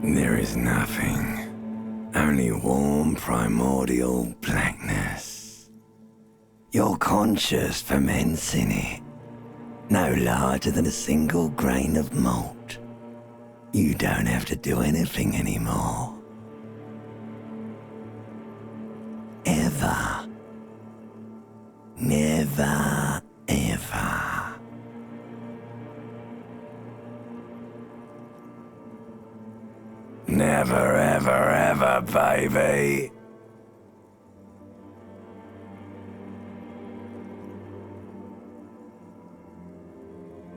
There is nothing, only warm primordial blackness. Your conscious ferments in it, no larger than a single grain of malt. You don't have to do anything anymore. Ever. Never, ever. Never, ever, ever, baby.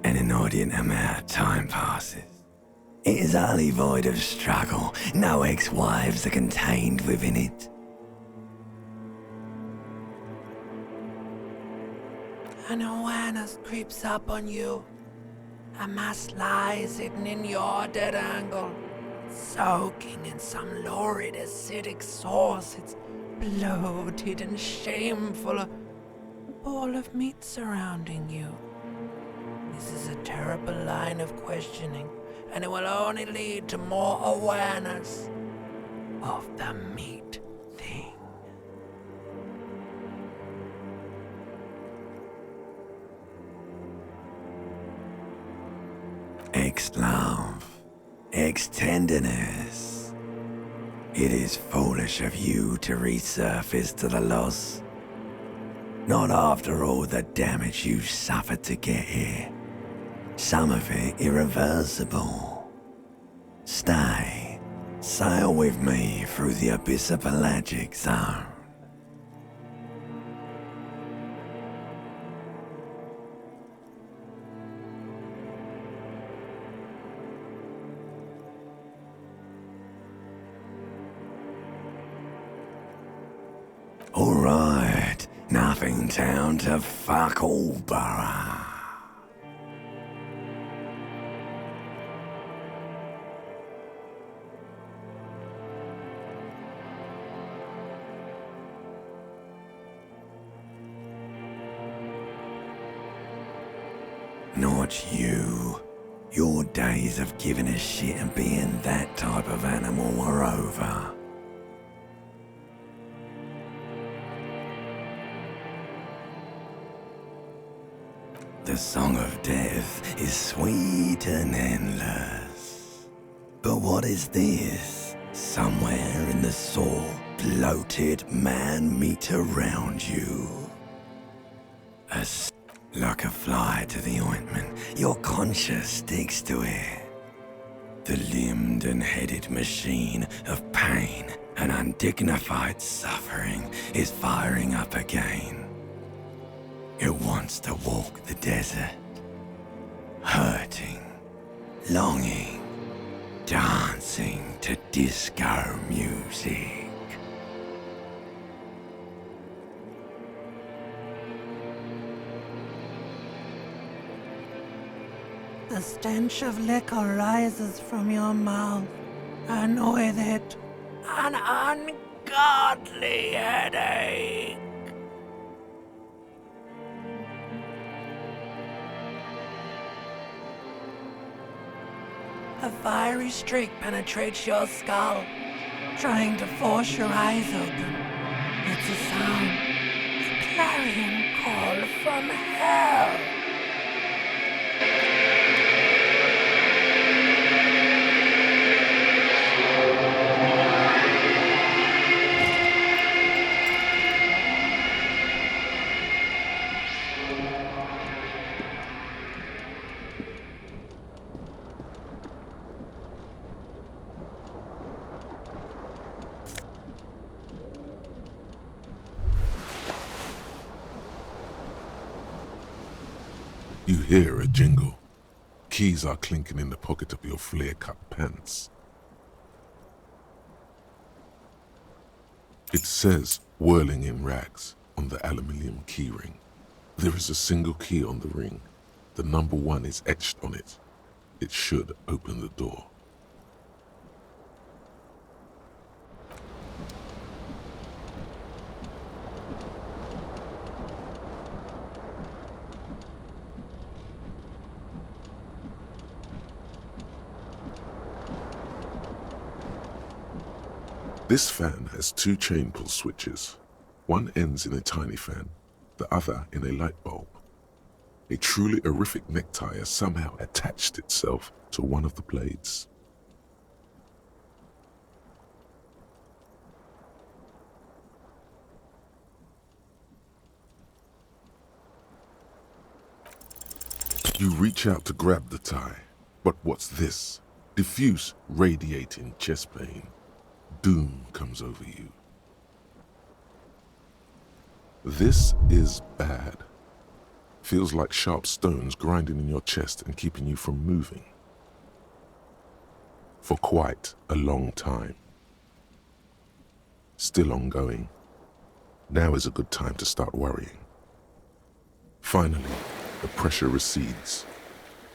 An inordinate amount of time passes. It is utterly void of struggle. No ex-wives are contained within it. An awareness creeps up on you. A mass lies hidden in your dead angle, soaking in some lurid acidic sauce. It's bloated and shameful, a ball of meat surrounding you. This is a terrible line of questioning, and it will only lead to more awareness of the meat thing. Ex-love, ex-tenderness. It is foolish of you to resurface to the loss. Not after all the damage you suffered to get here. Some of it irreversible. Stay, sail with me through the abyss of pelagic zone. Alright, nothing down to fuck all, borough. Not you. Your days of giving a shit and being that type of animal are over. The song of death is sweet and endless. But what is this? Somewhere in the soul, bloated man meet around you. Like a fly to the ointment, your conscience sticks to it. The limbed and headed machine of pain and undignified suffering is firing up again. It wants to walk the desert, hurting, longing, dancing to disco music. The stench of liquor rises from your mouth, and with it, an ungodly headache. A fiery streak penetrates your skull, trying to force your eyes open. It's a sound, a clarion call from hell. You hear a jingle. Keys are clinking in the pocket of your flare-cut pants. It says, whirling in rags, on the aluminium keyring. There is a single key on the ring. The number 1 is etched on it. It should open the door. This fan has 2 chain pull switches. One ends in a tiny fan, the other in a light bulb. A truly horrific necktie has somehow attached itself to one of the blades. You reach out to grab the tie, but what's this? Diffuse, radiating chest pain. Doom comes over you. This is bad. Feels like sharp stones grinding in your chest and keeping you from moving. For quite a long time. Still ongoing. Now is a good time to start worrying. Finally, the pressure recedes.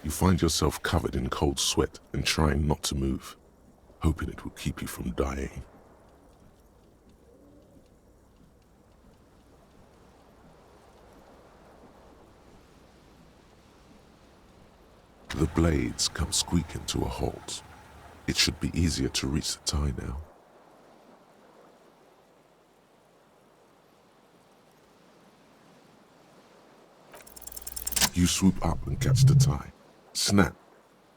You find yourself covered in cold sweat and trying not to move, hoping it will keep you from dying. The blades come squeaking to a halt. It should be easier to reach the tie now. You swoop up and catch the tie. Snap!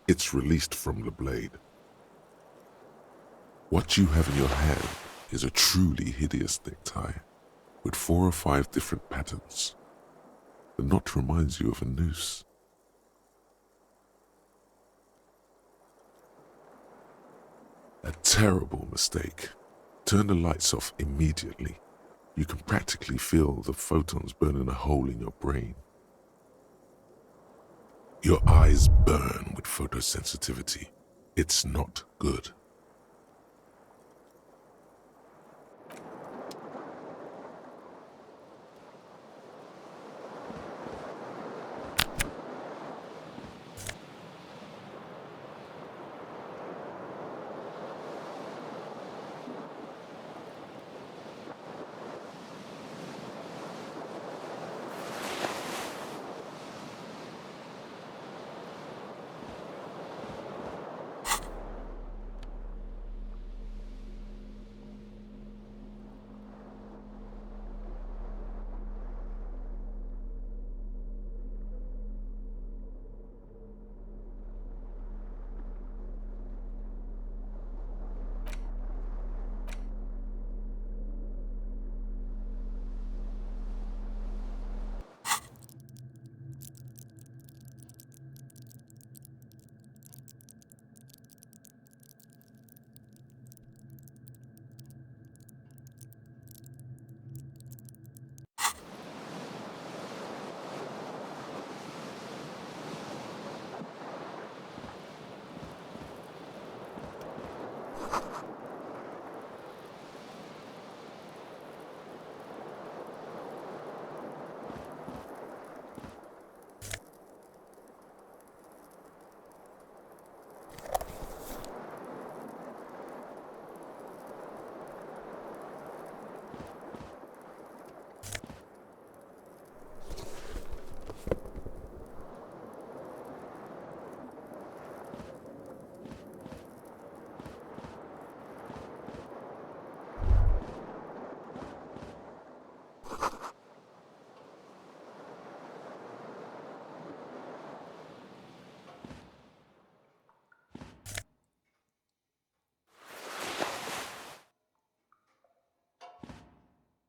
It's released from the blade. What you have in your hand is a truly hideous necktie with 4 or 5 different patterns. The knot reminds you of a noose. A terrible mistake. Turn the lights off immediately. You can practically feel the photons burning a hole in your brain. Your eyes burn with photosensitivity. It's not good.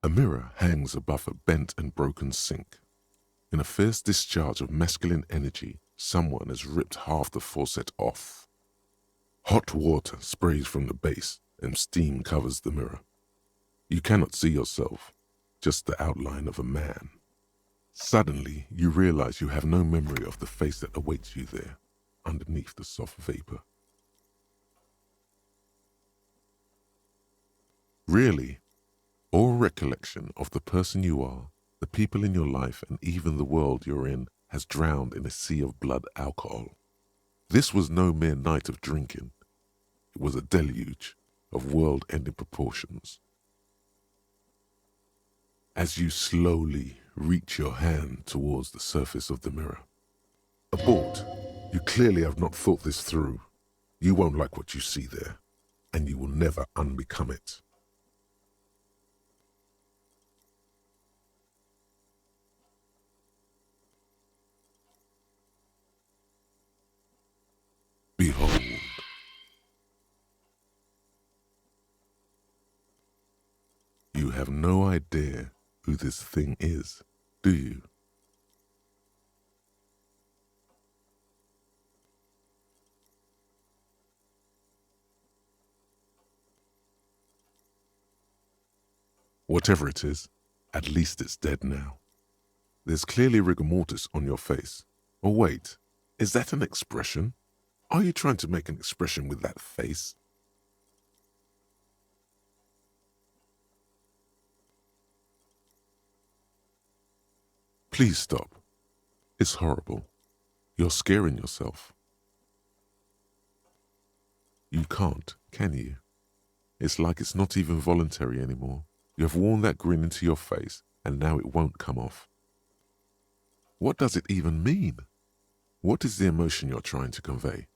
A mirror hangs above a bent and broken sink. In a fierce discharge of masculine energy, someone has ripped half the faucet off. Hot water sprays from the base and steam covers the mirror. You cannot see yourself, just the outline of a man. Suddenly, you realize you have no memory of the face that awaits you there, underneath the soft vapor. Really, all recollection of the person you are, the people in your life, and even the world you're in has drowned in a sea of blood alcohol. This was no mere night of drinking. It was a deluge of world-ending proportions. As you slowly reach your hand towards the surface of the mirror. Abort. You clearly have not thought this through. You won't like what you see there, and you will never unbecome it. Behold. You have no idea who this thing is, do you? Whatever it is, at least it's dead now. There's clearly rigor mortis on your face. Oh wait, is that an expression? Are you trying to make an expression with that face? Please stop. It's horrible. You're scaring yourself. You can't, can you? It's like it's not even voluntary anymore. You have worn that grin into your face, and now it won't come off. What does it even mean? What is the emotion you're trying to convey?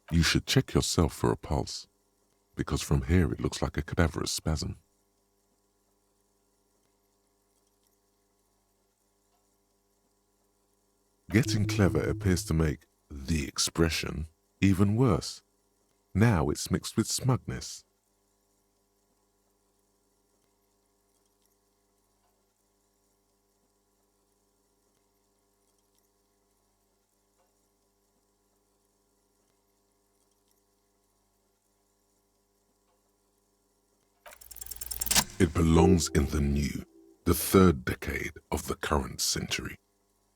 You should check yourself for a pulse, because from here it looks like a cadaverous spasm. Getting clever appears to make the expression even worse. Now it's mixed with smugness. It belongs in the new, the third decade of the current century.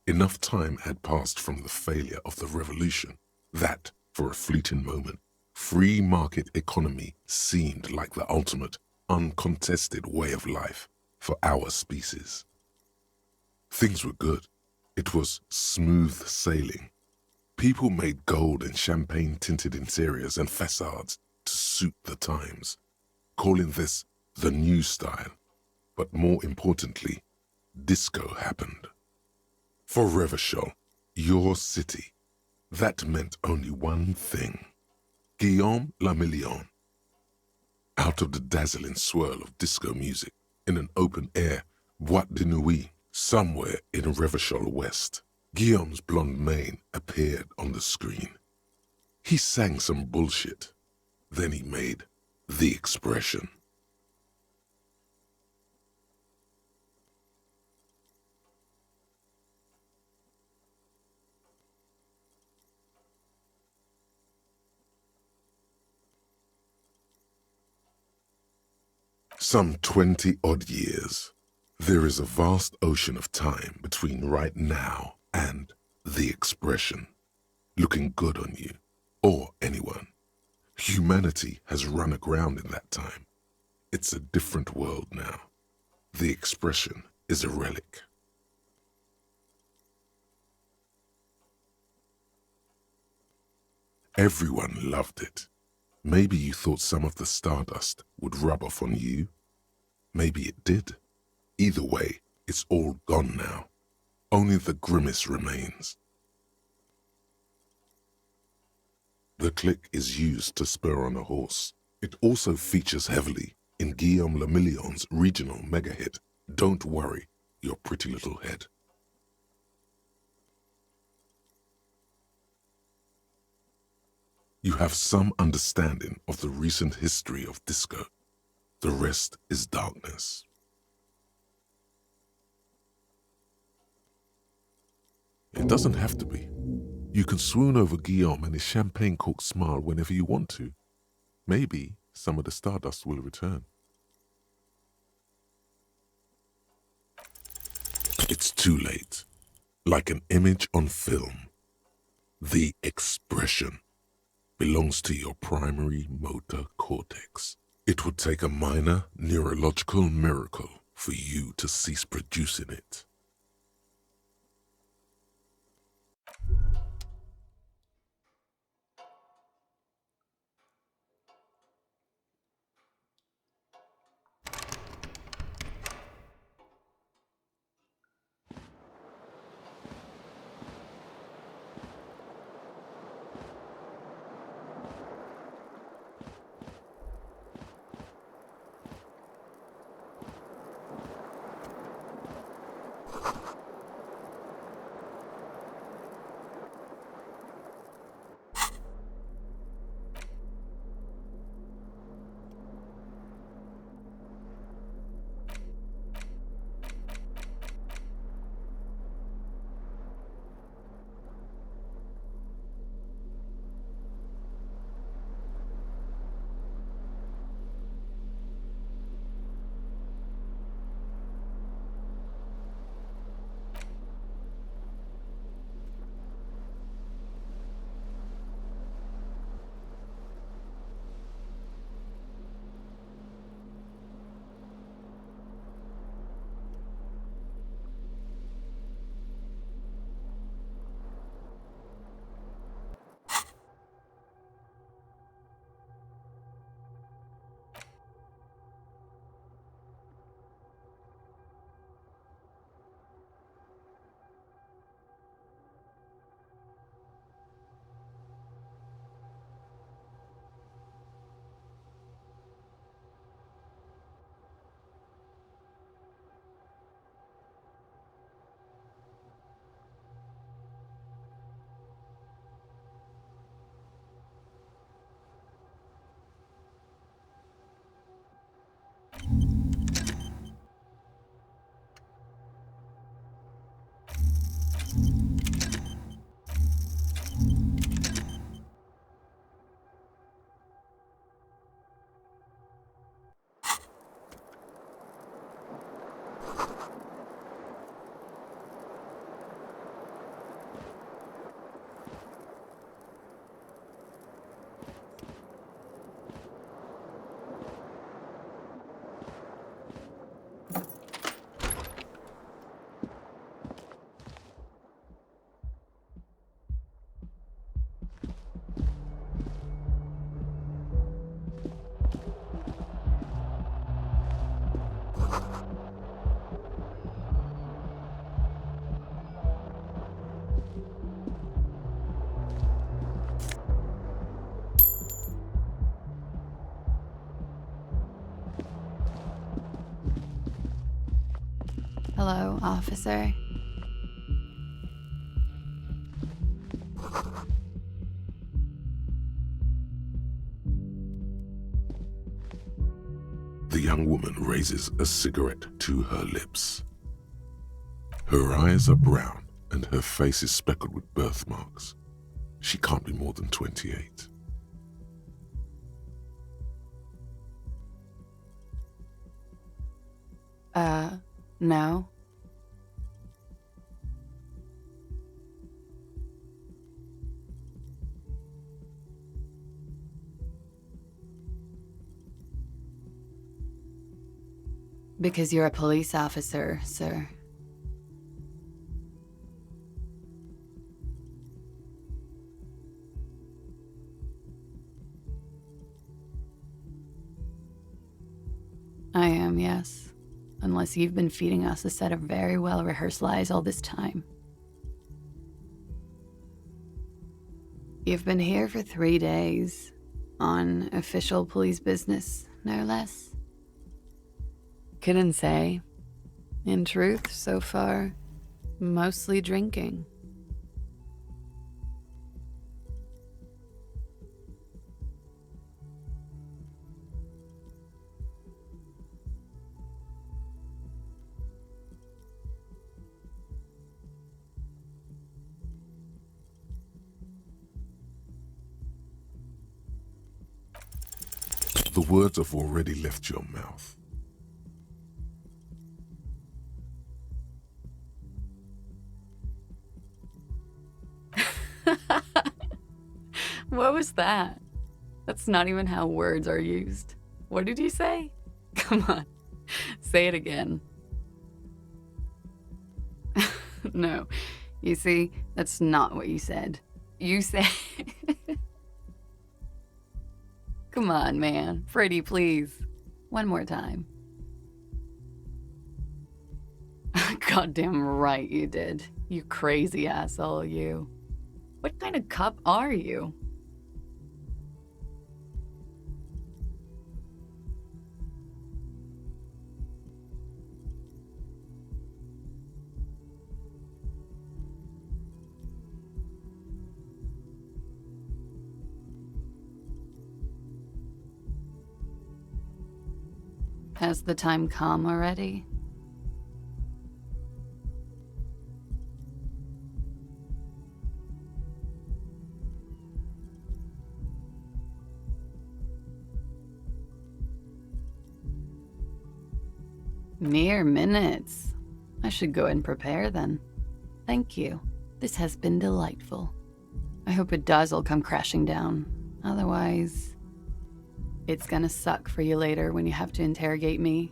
Enough time had passed from the failure of the revolution that, for a fleeting moment, free market economy seemed like the ultimate, uncontested way of life for our species. Things were good. It was smooth sailing. People made gold and champagne-tinted interiors and facades to suit the times, calling this the new style. But more importantly, disco happened. For Revachol, your city, that meant only one thing. Guillaume la Million. Out of the dazzling swirl of disco music, in an open-air boîte de nuit, somewhere in Revachol West, Guillaume's blonde mane appeared on the screen. He sang some bullshit. Then he made the expression. Some 20-odd years. There is a vast ocean of time between right now and the expression, looking good on you, or anyone. Humanity has run aground in that time. It's a different world now. The expression is a relic. Everyone loved it. Maybe you thought some of the stardust would rub off on you. Maybe it did. Either way, it's all gone now. Only the grimace remains. The click is used to spur on a horse. It also features heavily in Guillaume Le Million's regional mega hit, Don't Worry, Your Pretty Little Head. You have some understanding of the recent history of disco. The rest is darkness. It doesn't have to be. You can swoon over Guillaume and his champagne-corked smile whenever you want to. Maybe some of the stardust will return. It's too late. Like an image on film. The expression belongs to your primary motor cortex. It would take a minor neurological miracle for you to cease producing it. Hello, officer. The young woman raises a cigarette to her lips. Her eyes are brown and her face is speckled with birthmarks. She can't be more than 28. No. Because you're a police officer, sir. I am, yes. Unless you've been feeding us a set of very well-rehearsed lies all this time. You've been here for 3 days. On official police business, no less. Couldn't say. In truth, so far, mostly drinking. The words have already left your mouth. What was that? That's not even how words are used. What did you say? Come on, say it again. No, you see, that's not what you said. You said... Come on, man. Pretty, please. One more time. Goddamn right you did. You crazy asshole, you. What kind of cop are you? Has the time come already? Mere minutes. I should go and prepare then. Thank you. This has been delightful. I hope it does all come crashing down. Otherwise, it's gonna suck for you later when you have to interrogate me.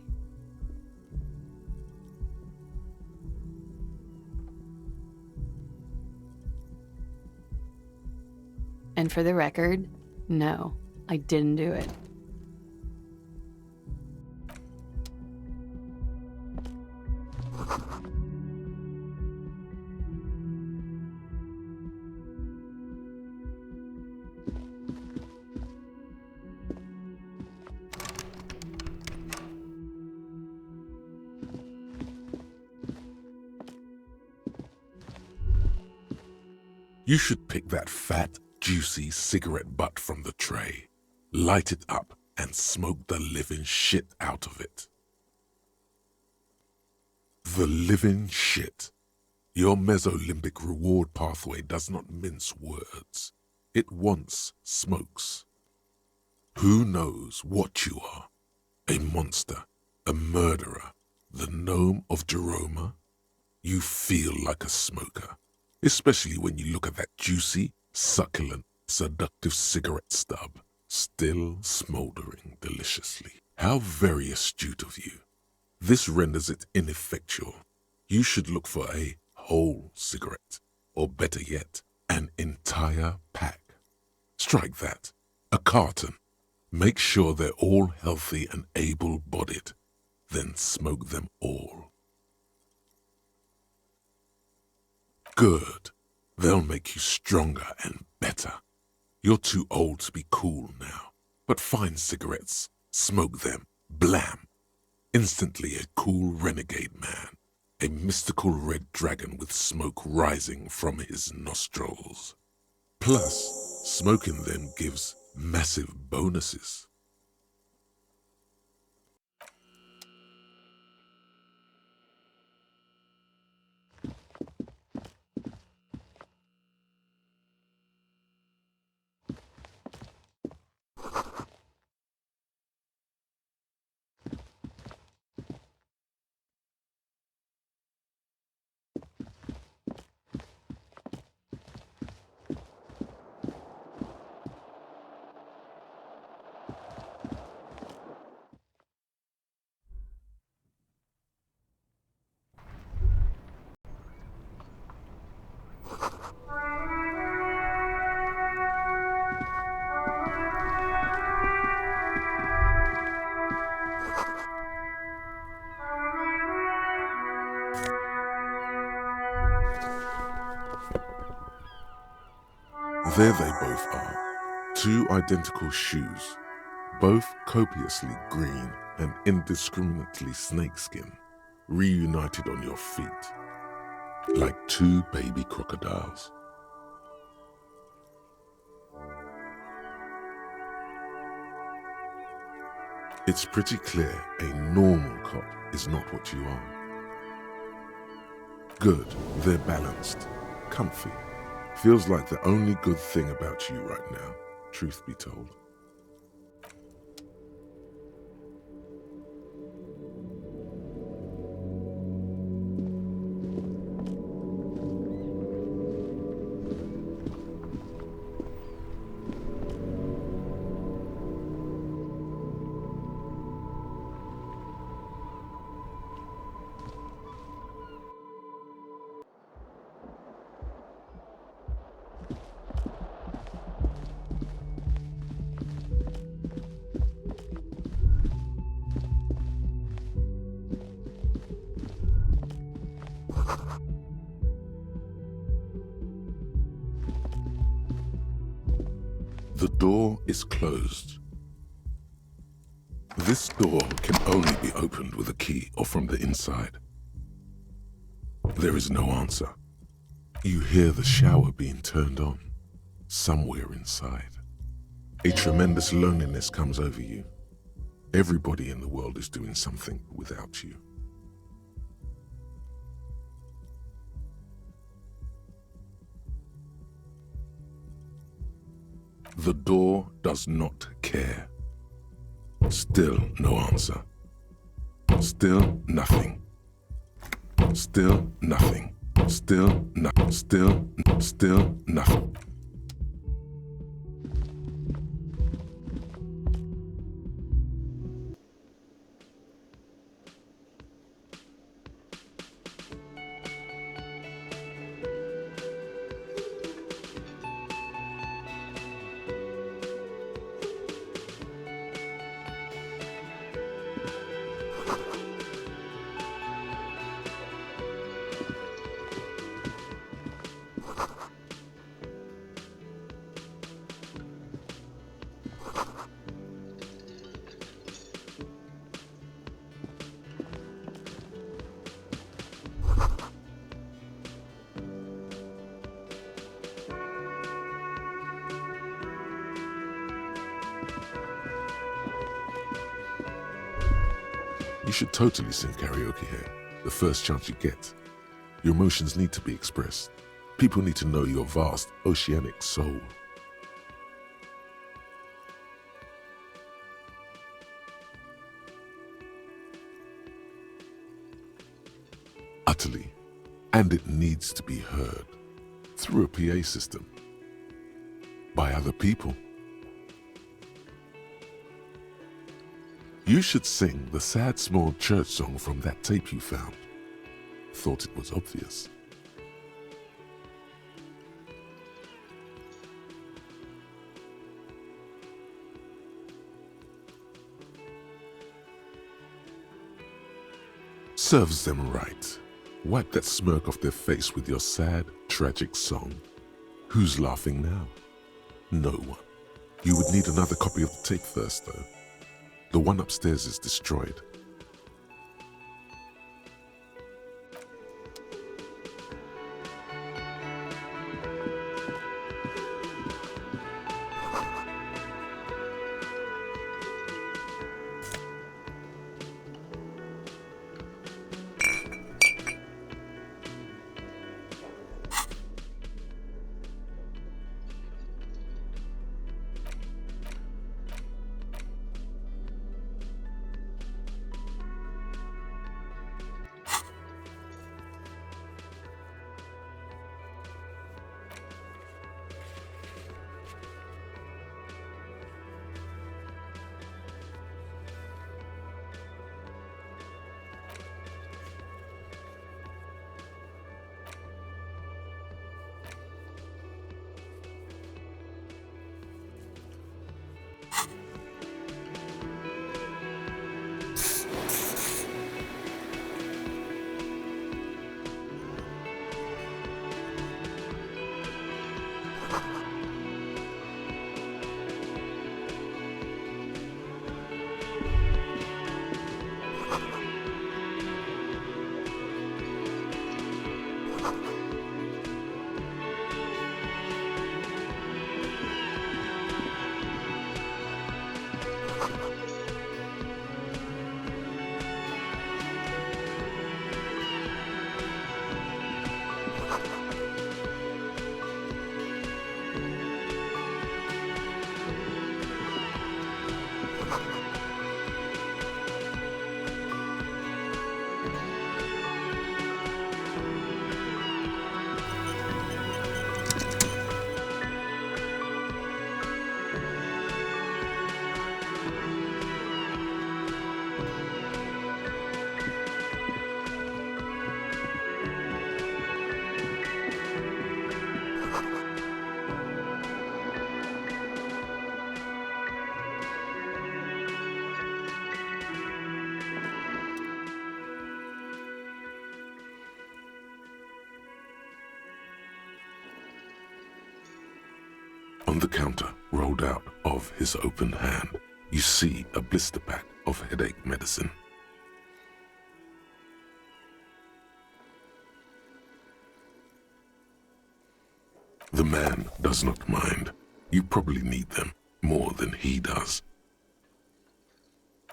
And for the record, no, I didn't do it. You should pick that fat, juicy cigarette butt from the tray, light it up, and smoke the living shit out of it. The living shit. Your mesolimbic reward pathway does not mince words. It once smokes. Who knows what you are? A monster, a murderer, the gnome of Jeroma? You feel like a smoker. Especially when you look at that juicy, succulent, seductive cigarette stub, still smoldering deliciously. How very astute of you. This renders it ineffectual. You should look for a whole cigarette, or better yet, an entire pack. Strike that. A carton. Make sure they're all healthy and able-bodied. Then smoke them all. Good. They'll make you stronger and better. You're too old to be cool now, but find cigarettes, smoke them, blam. Instantly a cool renegade man, a mystical red dragon with smoke rising from his nostrils. Plus, smoking them gives massive bonuses. There they both are, two identical shoes, both copiously green and indiscriminately snakeskin, reunited on your feet, like two baby crocodiles. It's pretty clear a normal cop is not what you are. Good, they're balanced, comfy. Feels like the only good thing about you right now, truth be told. The door is closed. This door can only be opened with a key or from the inside. There is no answer. You hear the shower being turned on, somewhere inside. A tremendous loneliness comes over you. Everybody in the world is doing something without you. The door does not care. Still no answer. Still nothing. Still nothing. Still nothing. Still nothing. You should totally sing karaoke here, the first chance you get. Your emotions need to be expressed. People need to know your vast, oceanic soul. Utterly. And it needs to be heard. Through a PA system. By other people. You should sing the sad small church song from that tape you found. Thought it was obvious. Serves them right. Wipe that smirk off their face with your sad, tragic song. Who's laughing now? No one. You would need another copy of the tape first, though. The one upstairs is destroyed. On the counter, rolled out of his open hand, you see a blister pack of headache medicine. The man does not mind. You probably need them more than he does.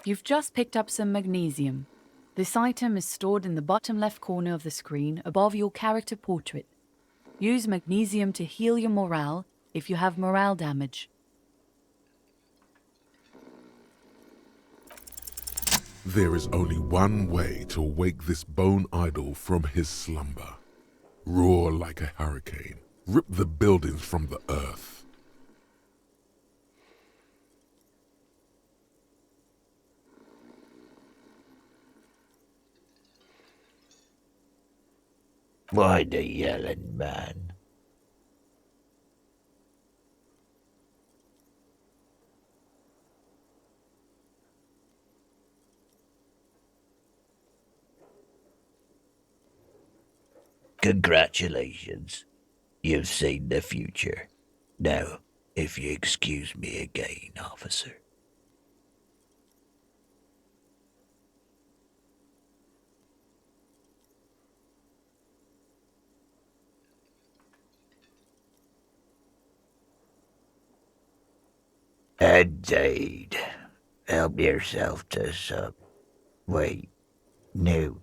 You've just picked up some magnesium. This item is stored in the bottom left corner of the screen above your character portrait. Use magnesium to heal your morale if you have morale damage. There is only one way to wake this bone idol from his slumber. Roar like a hurricane. Rip the buildings from the earth. Why the yelling, man? Congratulations. You've seen the future. Now, if you excuse me again, officer. Indeed. Help yourself to some. Wait. No.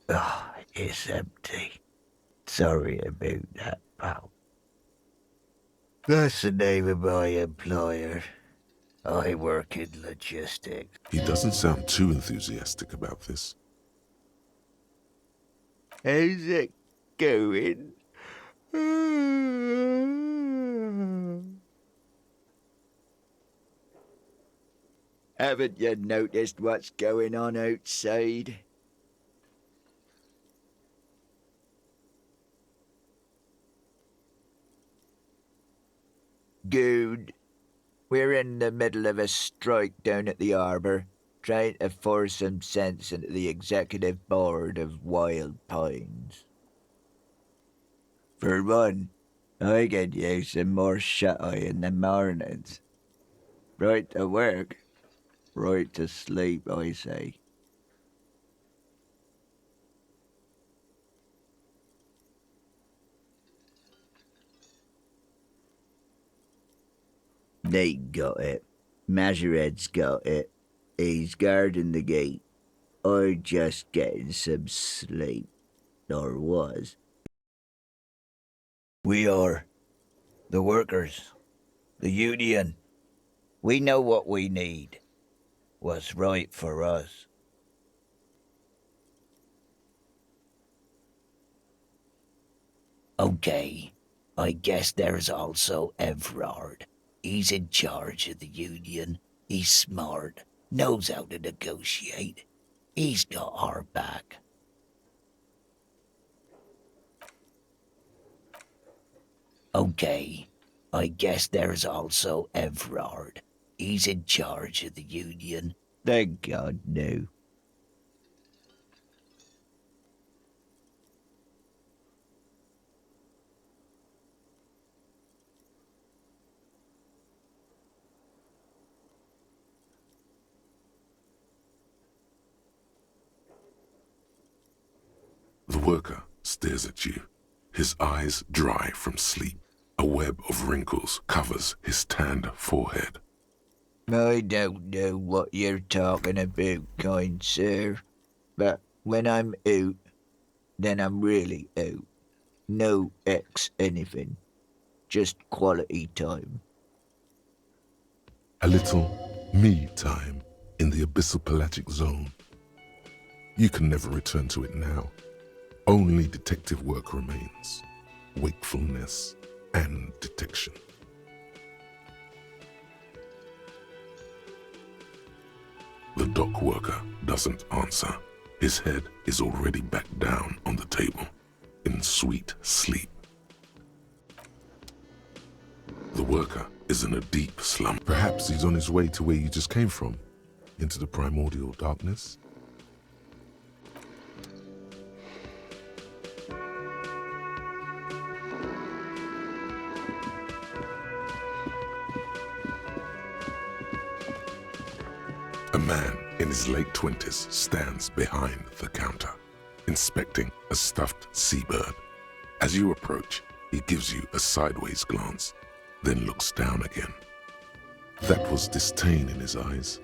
Oh, it's empty. Sorry about that, pal. That's the name of my employer. I work in logistics. He doesn't sound too enthusiastic about this. How's it going? Haven't you noticed what's going on outside? Good. We're in the middle of a strike down at the harbour, trying to force some sense into the executive board of Wild Pines. For one, I could use some more shut-eye in the mornings. Right to work, right to sleep, I say. They got it. Majoret's got it. He's guarding the gate. I'm just getting some sleep. Or was. We are. The workers. The union. We know what we need. What's right for us. Okay. I guess there's also Everard. He's in charge of the union. He's smart, knows how to negotiate. He's got our back. Okay, I guess there's also Everard. He's in charge of the union. Thank God, no. The worker stares at you, his eyes dry from sleep. A web of wrinkles covers his tanned forehead. I don't know what you're talking about, kind sir, but when I'm out, then I'm really out. No X anything. Just quality time. A little me time in the abyssal pelagic zone. You can never return to it now. Only detective work remains. Wakefulness and detection. The dock worker doesn't answer. His head is already back down on the table, in sweet sleep. The worker is in a deep slump. Perhaps he's on his way to where you just came from, into the primordial darkness. A man in his late 20s stands behind the counter, inspecting a stuffed seabird. As you approach, he gives you a sideways glance, then looks down again. That was disdain in his eyes.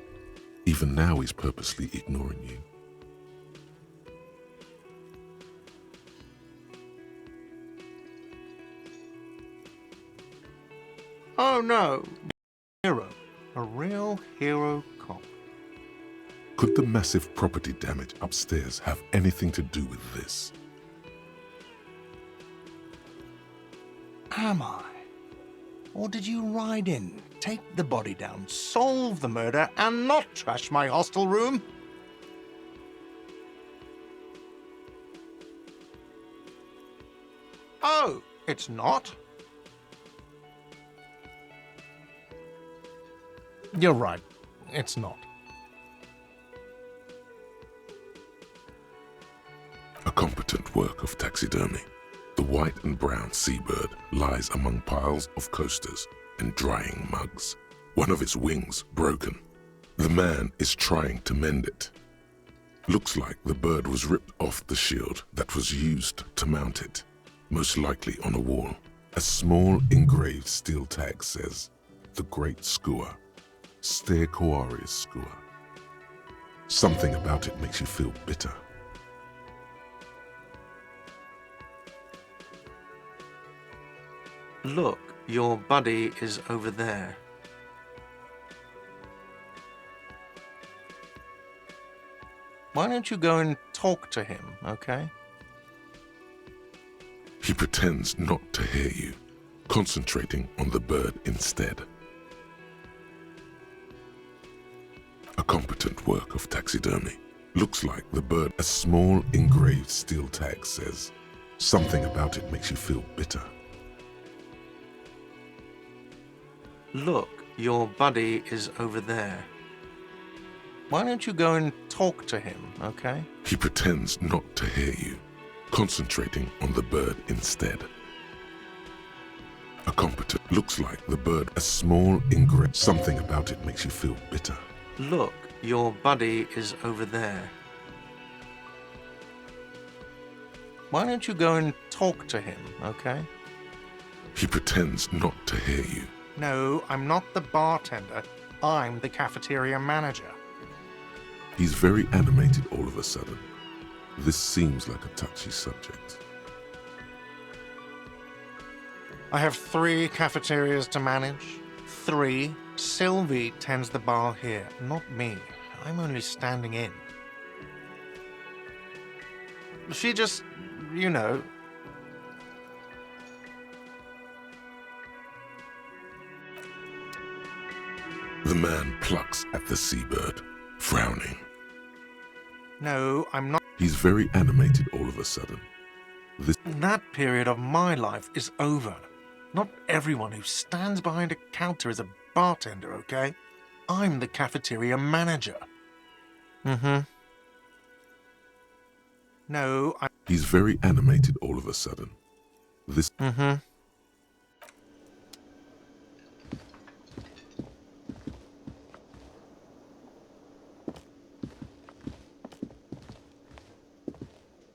Even now he's purposely ignoring you. Oh no, hero. A real hero cop. Could the massive property damage upstairs have anything to do with this? Am I? Or did you ride in, take the body down, solve the murder, and not trash my hostel room? Oh, it's not? You're right, it's not. A competent work of taxidermy. The white and brown seabird lies among piles of coasters and drying mugs. One of its wings broken. The man is trying to mend it. Looks like the bird was ripped off the shield that was used to mount it, most likely on a wall. A small engraved steel tag says, "The Great Skua, Ste Koari's Skua." Something about it makes you feel bitter. Look, your buddy is over there. Why don't you go and talk to him, okay? He pretends not to hear you, concentrating on the bird instead. A competent work of taxidermy. Looks like the bird. A small engraved steel tag says, "Something about it makes you feel bitter." Look, your buddy is over there. Why don't you go and talk to him, okay? He pretends not to hear you, concentrating on the bird instead. A competent. Looks like the bird. A small engraved. Something about it makes you feel bitter. Look, your buddy is over there. Why don't you go and talk to him, okay? He pretends not to hear you. No, I'm not the bartender. I'm the cafeteria manager. He's very animated all of a sudden. This seems like a touchy subject. I have 3 cafeterias to manage. 3. Sylvie tends the bar here, not me. I'm only standing in. She just, you know... The man plucks at the seabird, frowning. No, I'm not... He's very animated all of a sudden. That period of my life is over. Not everyone who stands behind a counter is a bartender, okay? I'm the cafeteria manager. Mm-hmm. No, I'm... He's very animated all of a sudden. Mm-hmm.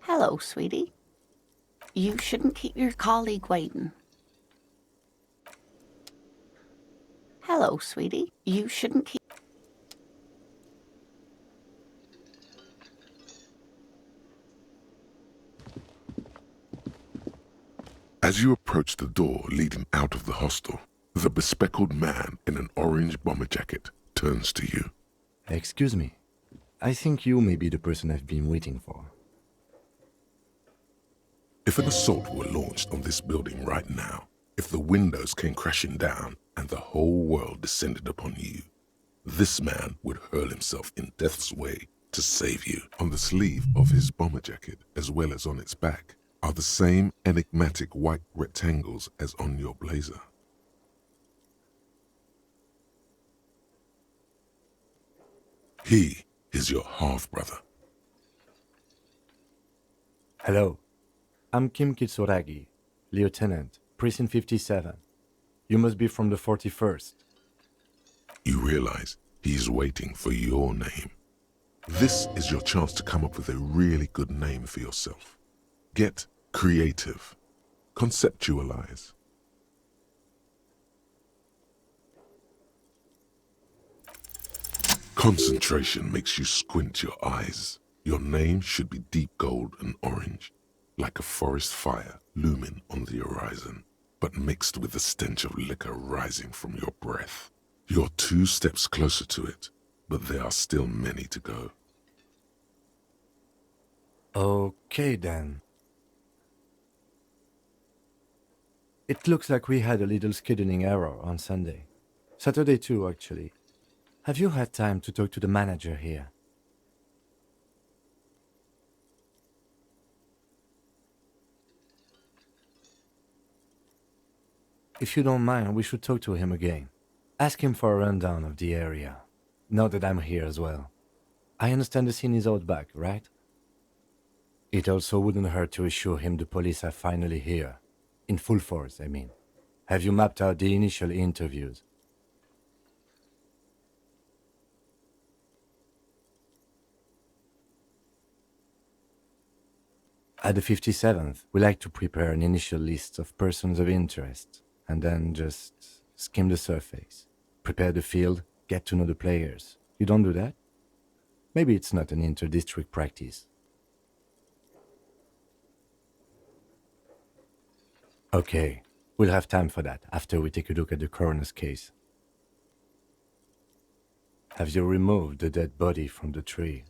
Hello, sweetie. You shouldn't keep your colleague waiting. Hello, sweetie. You shouldn't keep... As you approach the door leading out of the hostel, the bespectacled man in an orange bomber jacket turns to you. Excuse me. I think you may be the person I've been waiting for. If an assault were launched on this building right now, if the windows came crashing down and the whole world descended upon you, this man would hurl himself in death's way to save you. On the sleeve of his bomber jacket, as well as on its back, are the same enigmatic white rectangles as on your blazer. He is your half-brother. Hello. I'm Kim Kitsuragi, Lieutenant, Precinct 57. You must be from the 41st. You realize He's waiting for your name. This is your chance to come up with a really good name for yourself. Get creative. Conceptualize. Concentration makes you squint your eyes. Your name should be deep gold and orange, like a forest fire looming on the horizon, but mixed with the stench of liquor rising from your breath. You're 2 steps closer to it, but there are still many to go. Okay then. It looks like we had a little scheduling error on Sunday. Saturday too, actually. Have you had time to talk to the manager here? If you don't mind, we should talk to him again. Ask him for a rundown of the area. Now that I'm here as well. I understand the scene is out back, right? It also wouldn't hurt to assure him the police are finally here. In full force, I mean. Have you mapped out the initial interviews? At the 57th, we like to prepare an initial list of persons of interest, and then just skim the surface. Prepare the field, get to know the players. You don't do that? Maybe it's not an inter-district practice. Okay, we'll have time for that after we take a look at the coroner's case. Have you removed the dead body from the tree?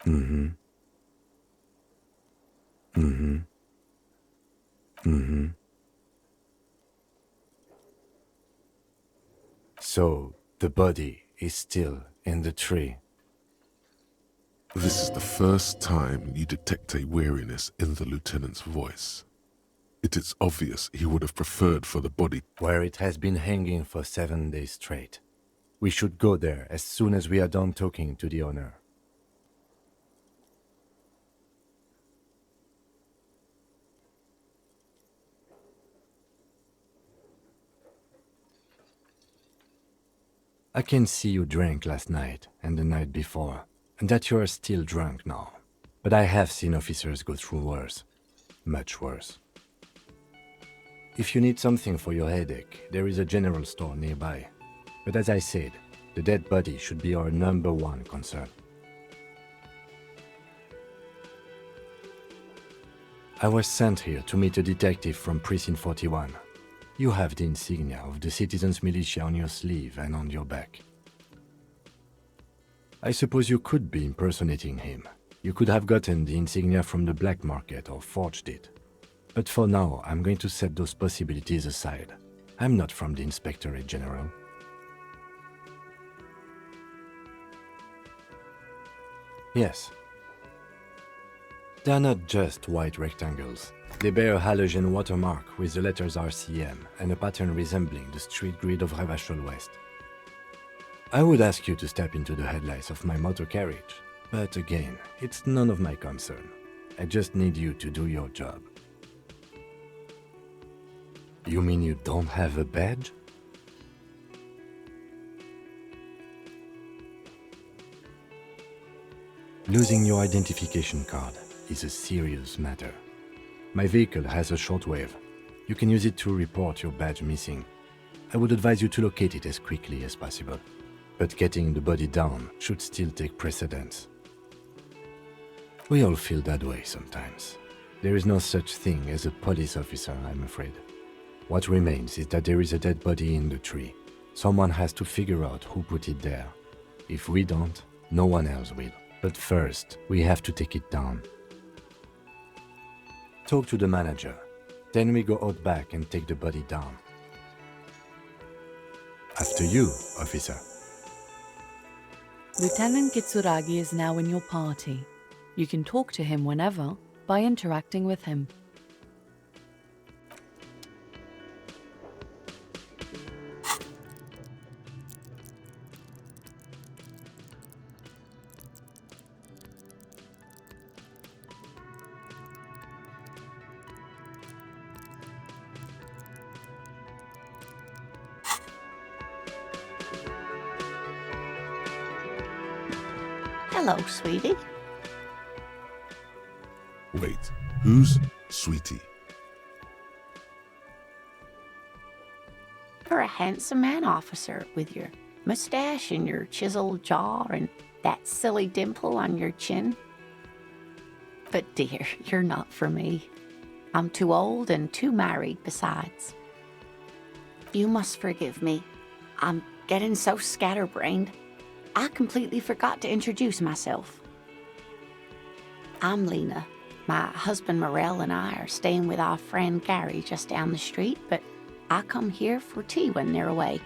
Mm-hmm. Mm-hmm. Mm-hmm. So, the body is still in the tree. This is the first time you detect a weariness in the lieutenant's voice. It is obvious he would have preferred for the body where it has been hanging for 7 days straight. We should go there as soon as we are done talking to the owner. I can see you drank last night and the night before, and that you are still drunk now. But I have seen officers go through worse. Much worse. If you need something for your headache, there is a general store nearby. But as I said, the dead body should be our #1 concern. I was sent here to meet a detective from Precinct 41. You have the insignia of the citizens' militia on your sleeve and on your back. I suppose you could be impersonating him. You could have gotten the insignia from the black market or forged it. But for now, I'm going to set those possibilities aside. I'm not from the Inspectorate General. Yes. They are not just white rectangles. They bear a halogen watermark with the letters RCM and a pattern resembling the street grid of Revachol West. I would ask you to step into the headlights of my motor carriage, but again, it's none of my concern. I just need you to do your job. You mean you don't have a badge? Losing your identification card is a serious matter. My vehicle has a shortwave. You can use it to report your badge missing. I would advise you to locate it as quickly as possible. But getting the body down should still take precedence. We all feel that way sometimes. There is no such thing as a police officer, I'm afraid. What remains is that there is a dead body in the tree. Someone has to figure out who put it there. If we don't, no one else will. But first, we have to take it down. Talk to the manager. Then we go out back and take the body down. After you, officer. Lieutenant Kitsuragi is now in your party. You can talk to him whenever by interacting with him. Hello, sweetie. Wait, who's Sweetie? You're a handsome man, officer, with your mustache and your chiseled jaw and that silly dimple on your chin. But dear, you're not for me. I'm too old and too married besides. You must forgive me. I'm getting so scatterbrained. I completely forgot to introduce myself. I'm Lena. My husband Morel and I are staying with our friend Gary just down the street, but I come here for tea when they're away.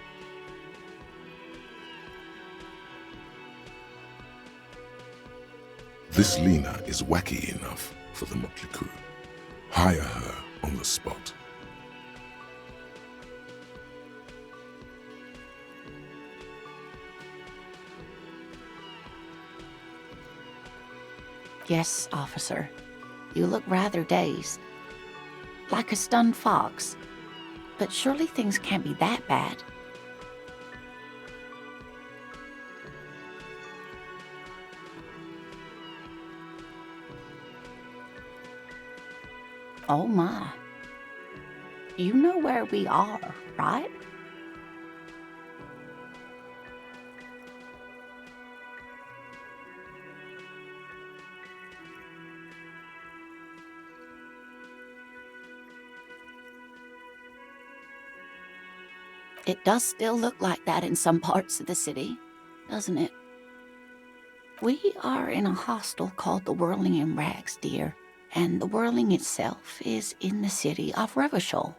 This Lena is wacky enough for the motley crew. Hire her on the spot. Yes, officer. You look rather dazed. Like a stunned fox. But surely things can't be that bad. Oh my. You know where we are, right? It does still look like that in some parts of the city, doesn't it? We are in a hostel called the Whirling in Rags, dear, and the Whirling itself is in the city of Revachol.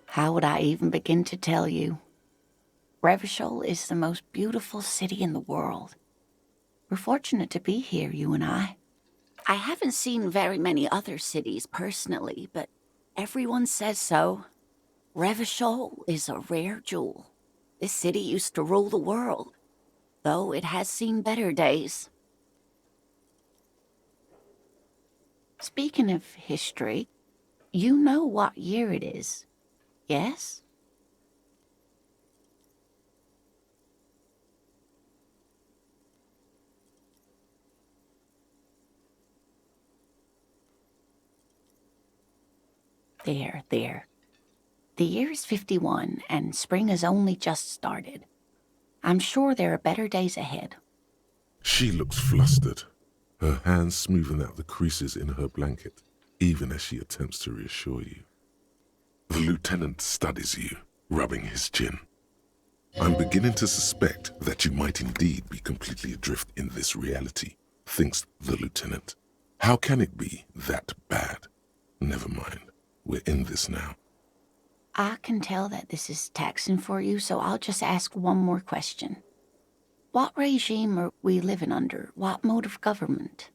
How would I even begin to tell you? Revachol is the most beautiful city in the world. We're fortunate to be here, you and I. I haven't seen very many other cities personally, but everyone says so. Revachol is a rare jewel. This city used to rule the world, though it has seen better days. Speaking of history, you know what year it is, yes? There. The year is 51, and spring has only just started. I'm sure there are better days ahead. She looks flustered, her hands smoothing out the creases in her blanket, even as she attempts to reassure you. The lieutenant studies you, rubbing his chin. I'm beginning to suspect that you might indeed be completely adrift in this reality, thinks the lieutenant. How can it be that bad? Never mind, we're in this now. I can tell that this is taxing for you, so I'll just ask one more question. What regime are we living under? What mode of government?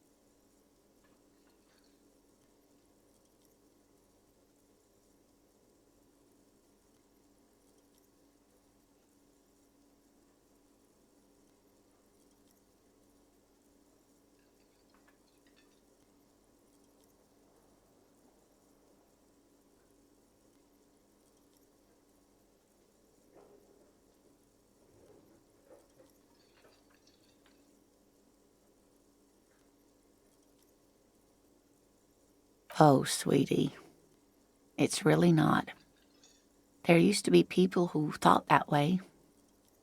Oh, sweetie, it's really not. There used to be people who thought that way.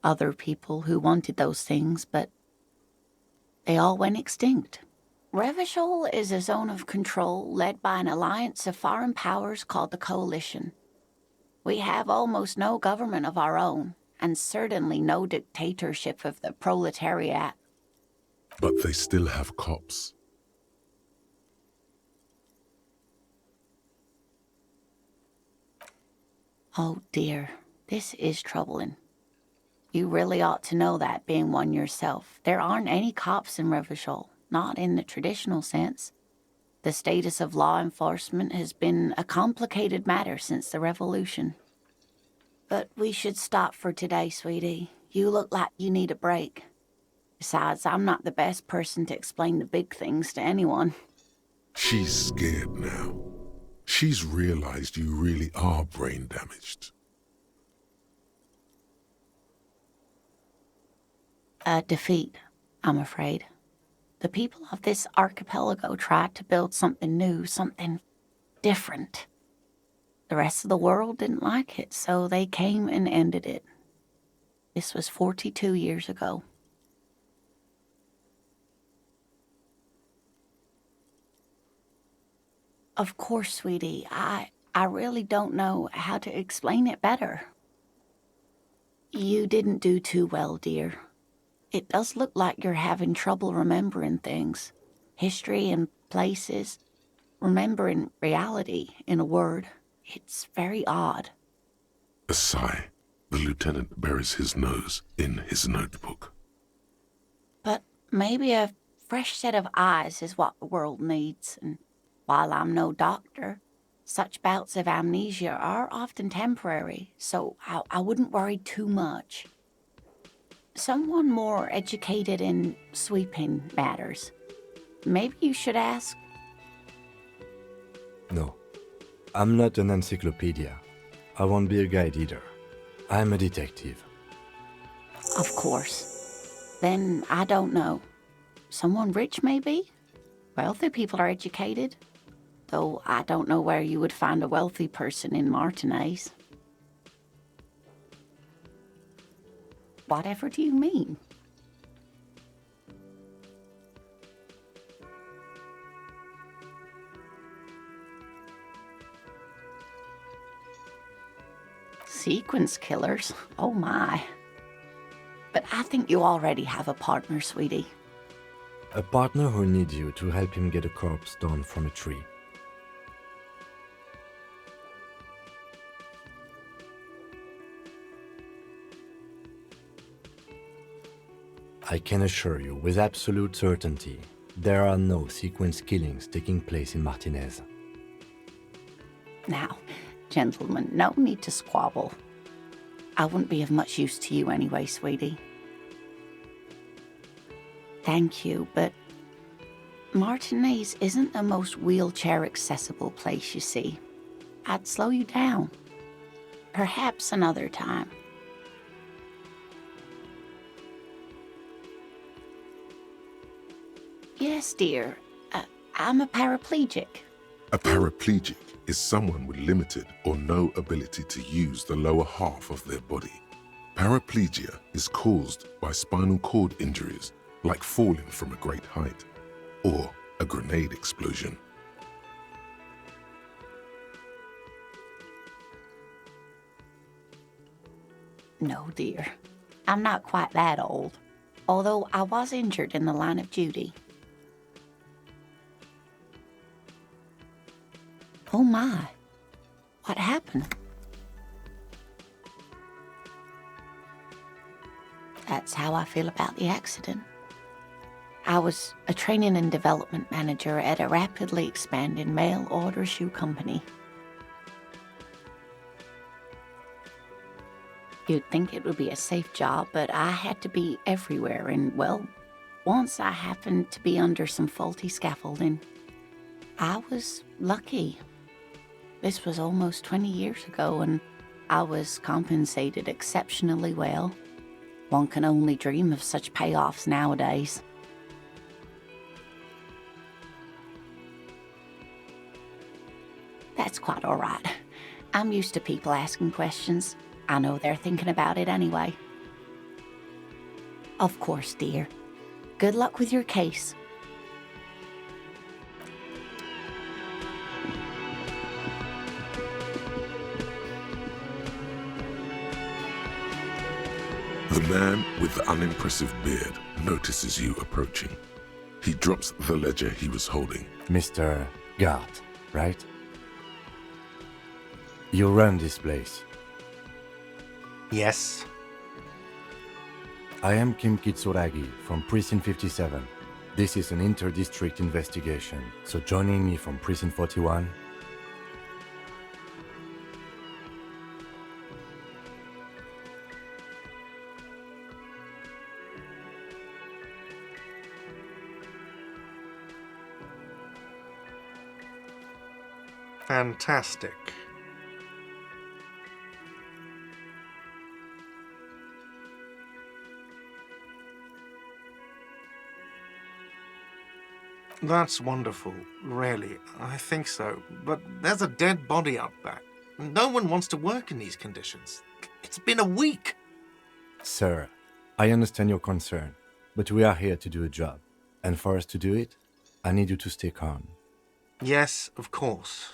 Other people who wanted those things, but they all went extinct. Revachol is a zone of control led by an alliance of foreign powers called the Coalition. We have almost no government of our own, and certainly no dictatorship of the proletariat. But they still have cops. Oh dear, this is troubling. You really ought to know that, being one yourself. There aren't any cops in Revachol, not in the traditional sense. The status of law enforcement has been a complicated matter since the revolution. But we should stop for today, sweetie. You look like you need a break. Besides, I'm not the best person to explain the big things to anyone. She's scared now. She's realized you really are brain damaged. a defeat, I'm afraid. The people of this archipelago tried to build something new, something different. The rest of the world didn't like it, so they came and ended it. This was 42 years ago. Of course, sweetie, I really don't know how to explain it better. You didn't do too well, dear. It does look like you're having trouble remembering things. History and places. Remembering reality, in a word. It's very odd. A sigh. The lieutenant buries his nose in his notebook. But maybe a fresh set of eyes is what the world needs, and while I'm no doctor, such bouts of amnesia are often temporary, so I wouldn't worry too much. Someone more educated in sweeping matters. Maybe you should ask. No, I'm not an encyclopedia. I won't be a guide either. I'm a detective. Of course. Then I don't know. Someone rich, maybe? Wealthy people are educated. Though I don't know where you would find a wealthy person in Martinez. Whatever do you mean? Sequence killers? Oh my. But I think you already have a partner, sweetie. A partner who needs you to help him get a corpse down from a tree. I can assure you with absolute certainty, there are no sequence killings taking place in Martinez. Now, gentlemen, no need to squabble. I wouldn't be of much use to you anyway, sweetie. Thank you, but Martinez isn't the most wheelchair-accessible place, you see. I'd slow you down. Perhaps another time. Yes, dear. I'm a paraplegic. A paraplegic is someone with limited or no ability to use the lower half of their body. Paraplegia is caused by spinal cord injuries, like falling from a great height, or a grenade explosion. No, dear. I'm not quite that old, although I was injured in the line of duty. Oh my. What happened? That's how I feel about the accident. I was a training and development manager at a rapidly expanding mail-order shoe company. You'd think it would be a safe job, but I had to be everywhere, and, well, once I happened to be under some faulty scaffolding. I was lucky. This was almost 20 years ago, and I was compensated exceptionally well. One can only dream of such payoffs nowadays. That's quite all right. I'm used to people asking questions. I know they're thinking about it anyway. Of course, dear. Good luck with your case. The man with the unimpressive beard notices you approaching. He drops the ledger he was holding. Mr. Gart, right? You run this place. Yes. I am Kim Kitsuragi from Precinct 57. This is an inter-district investigation, so joining me from Precinct 41... Fantastic. That's wonderful, really. I think so. But there's a dead body out back. No one wants to work in these conditions. It's been a week. Sir, I understand your concern, but we are here to do a job. And for us to do it, I need you to stay calm. Yes, of course.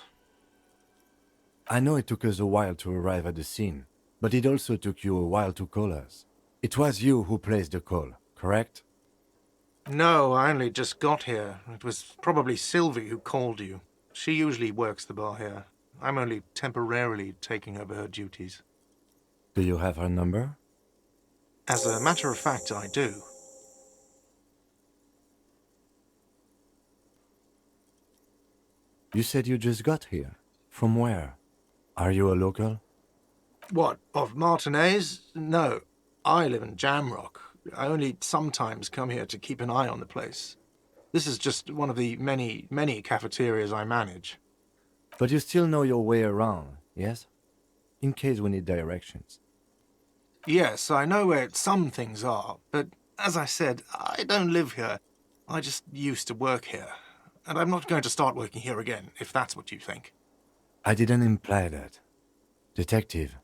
I know it took us a while to arrive at the scene, but it also took you a while to call us. It was you who placed the call, correct? No, I only just got here. It was probably Sylvie who called you. She usually works the bar here. I'm only temporarily taking over her duties. Do you have her number? As a matter of fact, I do. You said you just got here. From where? Are you a local? What, of Martinez? No, I live in Jamrock. I only sometimes come here to keep an eye on the place. This is just one of the many cafeterias I manage. But you still know your way around, yes? In case we need directions. Yes, I know where some things are, but as I said, I don't live here. I just used to work here. And I'm not going to start working here again, if that's what you think. I didn't imply that. Detective.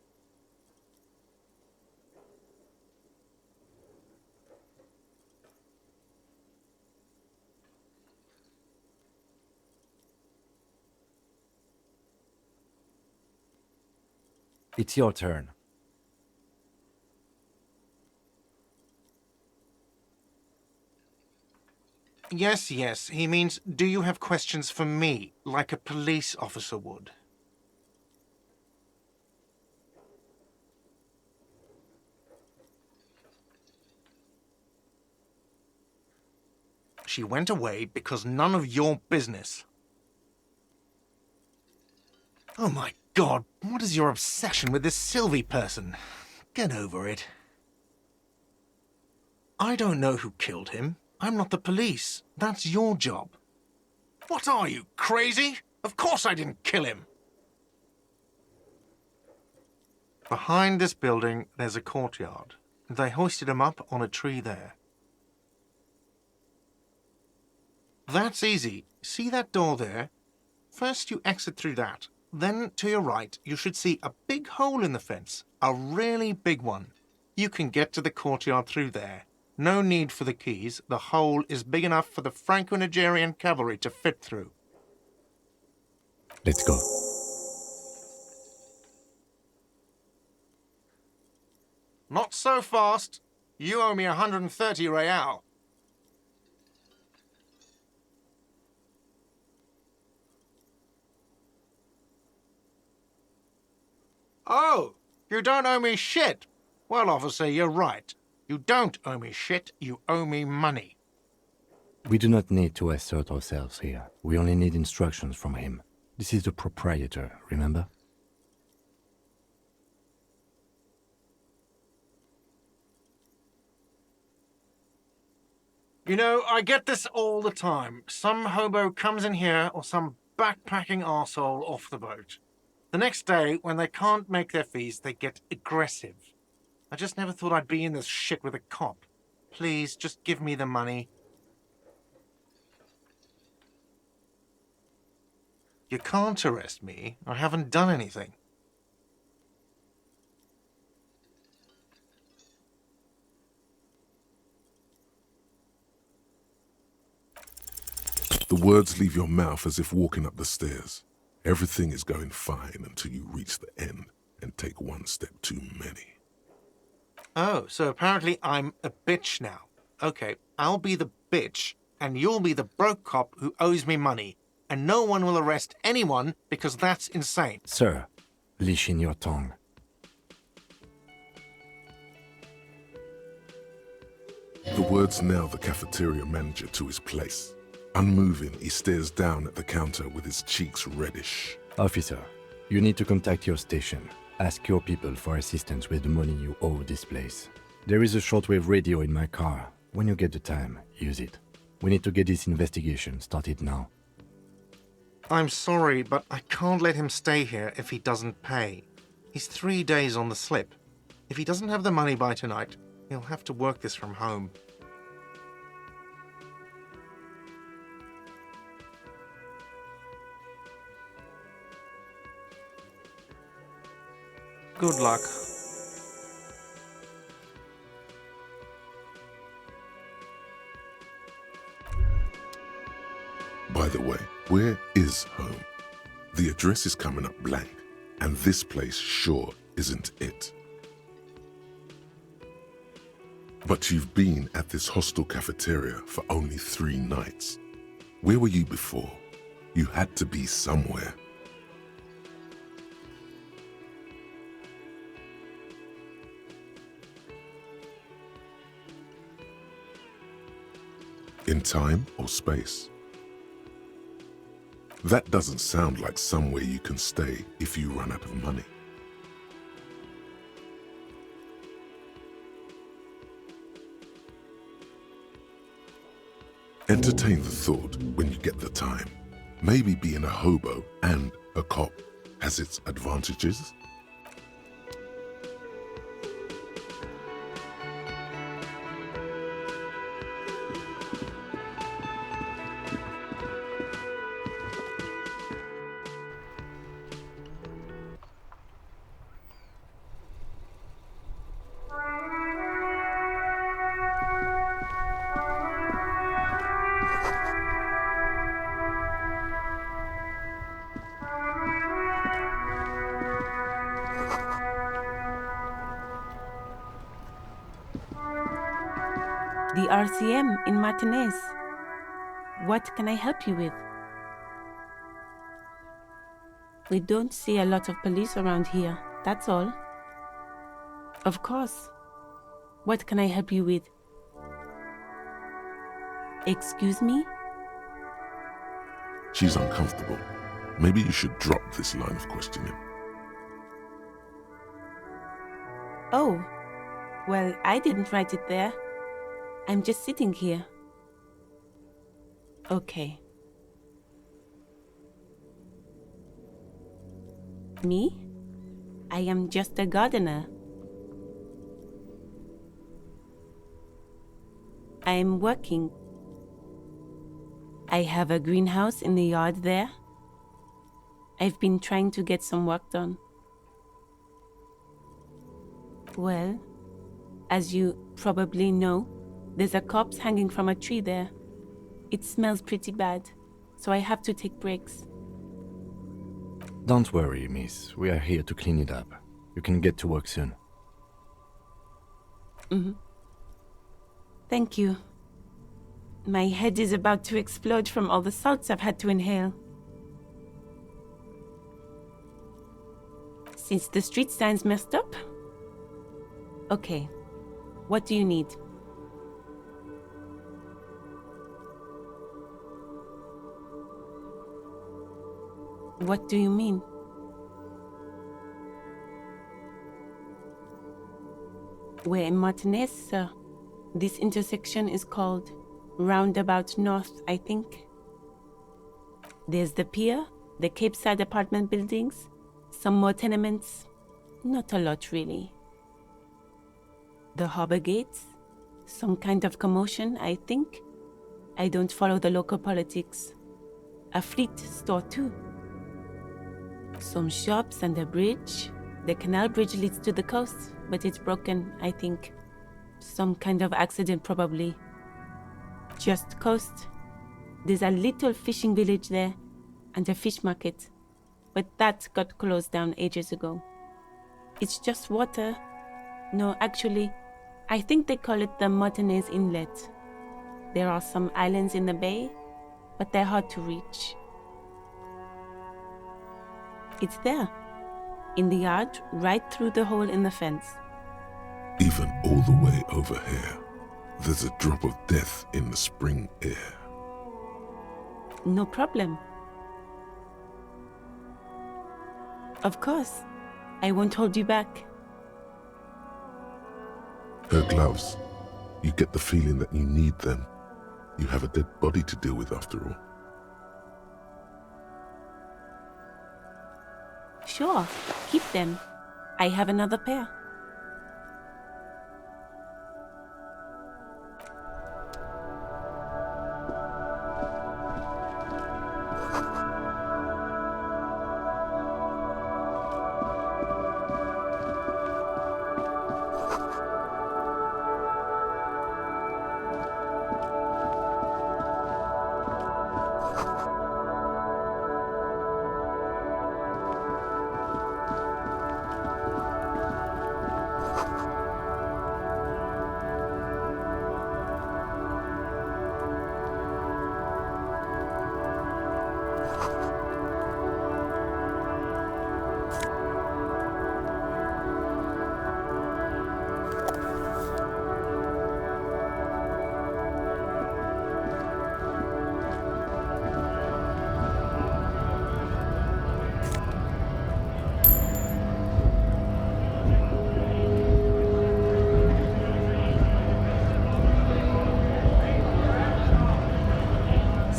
It's your turn. Yes, yes. He means, do you have questions for me, like a police officer would? She went away because none of your business. Oh my God, what is your obsession with this Sylvie person? Get over it. I don't know who killed him. I'm not the police. That's your job. What are you, crazy? Of course I didn't kill him. Behind this building, there's a courtyard. They hoisted him up on a tree there. That's easy. See that door there? First you exit through that. Then, to your right, you should see a big hole in the fence. A really big one. You can get to the courtyard through there. No need for the keys. The hole is big enough for the Franco-Nigerian cavalry to fit through. Let's go. Not so fast. You owe me 130 real. Oh, you don't owe me shit. Well, officer, you're right. You don't owe me shit, you owe me money. We do not need to assert ourselves here. We only need instructions from him. This is the proprietor, remember? You know, I get this all the time. Some hobo comes in here or some backpacking arsehole off the boat. The next day, when they can't make their fees, they get aggressive. I just never thought I'd be in this shit with a cop. Please, just give me the money. You can't arrest me. I haven't done anything. The words leave your mouth as if walking up the stairs. Everything is going fine until you reach the end and take one step too many. Oh, so apparently I'm a bitch now. Okay, I'll be the bitch, and you'll be the broke cop who owes me money. And no one will arrest anyone because that's insane. Sir, leash in your tongue. The words nail the cafeteria manager to his place. Unmoving, he stares down at the counter with his cheeks reddish. Officer, you need to contact your station. Ask your people for assistance with the money you owe this place. There is a shortwave radio in my car. When you get the time, use it. We need to get this investigation started now. I'm sorry, but I can't let him stay here if he doesn't pay. He's 3 days on the slip. If he doesn't have the money by tonight, he'll have to work this from home. Good luck. By the way, where is home? The address is coming up blank, and this place sure isn't it. But you've been at this hostel cafeteria for only 3 nights. Where were you before? You had to be somewhere. In time or space? That doesn't sound like somewhere you can stay if you run out of money. Entertain the thought when you get the time. Maybe being a hobo and a cop has its advantages. The RCM in Martinez. What can I help you with? We don't see a lot of police around here, that's all. Of course. What can I help you with? Excuse me? She's uncomfortable. Maybe you should drop this line of questioning. Oh, well, I didn't write it there. I'm just sitting here. Okay. Me? I am just a gardener. I am working. I have a greenhouse in the yard there. I've been trying to get some work done. Well, as you probably know, there's a corpse hanging from a tree there. It smells pretty bad, so I have to take breaks. Don't worry, miss. We are here to clean it up. You can get to work soon. Thank you. My head is about to explode from all the salts I've had to inhale. Since the street sign's messed up? Okay. What do you need? What do you mean? We're in Martinez, sir. This intersection is called Roundabout North, I think. There's the pier, the Cape Side apartment buildings, some more tenements. Not a lot, really. The harbor gates, some kind of commotion, I think. I don't follow the local politics. A fleet store, too. Some shops and a bridge. The canal bridge leads to the coast, but it's broken, I think. Some kind of accident, probably. Just coast. There's a little fishing village there, and a fish market. But that got closed down ages ago. It's just water. No, actually, I think they call it the Martinez Inlet. There are some islands in the bay, but they're hard to reach. It's there, in the yard, right through the hole in the fence. Even all the way over here, there's a drop of death in the spring air. No problem. Of course, I won't hold you back. Her gloves. You get the feeling that you need them. You have a dead body to deal with after all. Sure, keep them. I have another pair.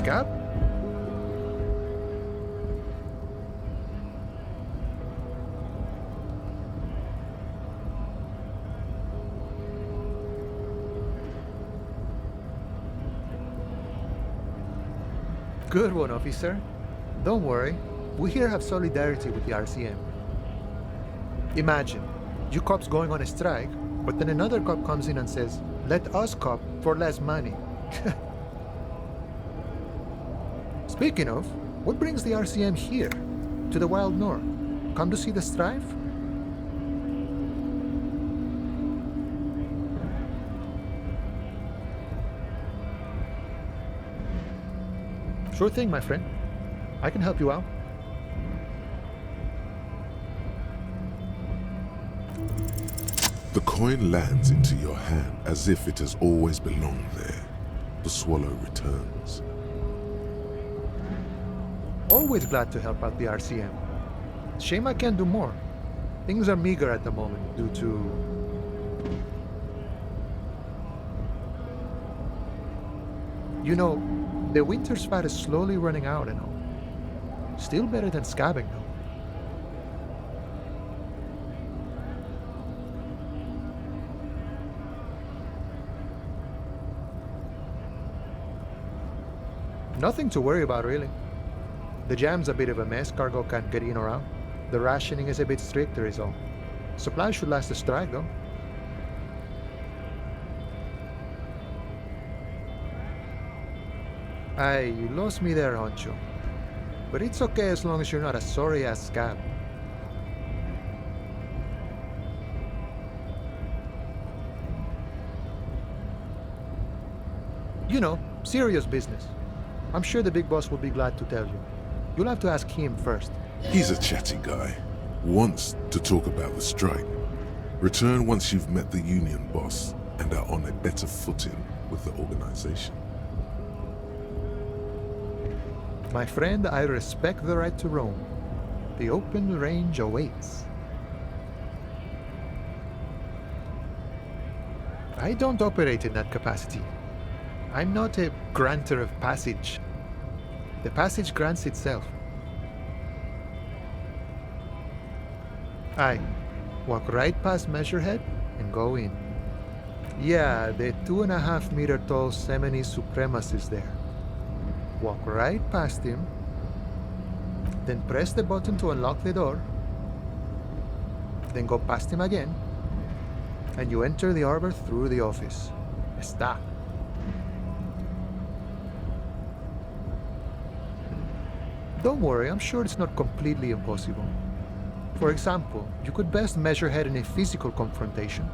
Scab? Good one, officer. Don't worry. We here have solidarity with the RCM. Imagine, you cops going on a strike, but then another cop comes in and says, let us cop for less money. Speaking of, what brings the RCM here, to the Wild North? Come to see the strife? Sure thing, my friend. I can help you out. The coin lands into your hand as if it has always belonged there. The swallow returns. Always glad to help out the RCM. Shame I can't do more. Things are meager at the moment due to... You know, the winter's fat is slowly running out and all. Still better than scabbing though. Nothing to worry about really. The jam's a bit of a mess, cargo can't get in or out. The rationing is a bit stricter is all. Supplies should last the strike though. Aye, you lost me there, Honcho. But it's okay as long as you're not a sorry-ass scab. You know, serious business. I'm sure the big boss will be glad to tell you. You'll have to ask him first. He's a chatty guy. Wants to talk about the strike. Return once you've met the union boss and are on a better footing with the organization. My friend, I respect the right to roam. The open range awaits. I don't operate in that capacity. I'm not a granter of passage. The passage grants itself. I walk right past Measurehead and go in. Yeah, the 2.5 meter tall Semini supremacist there. Walk right past him, then press the button to unlock the door, then go past him again, and you enter the arbor through the office. Está. Don't worry, I'm sure it's not completely impossible. For example, you could best Measurehead in a physical confrontation.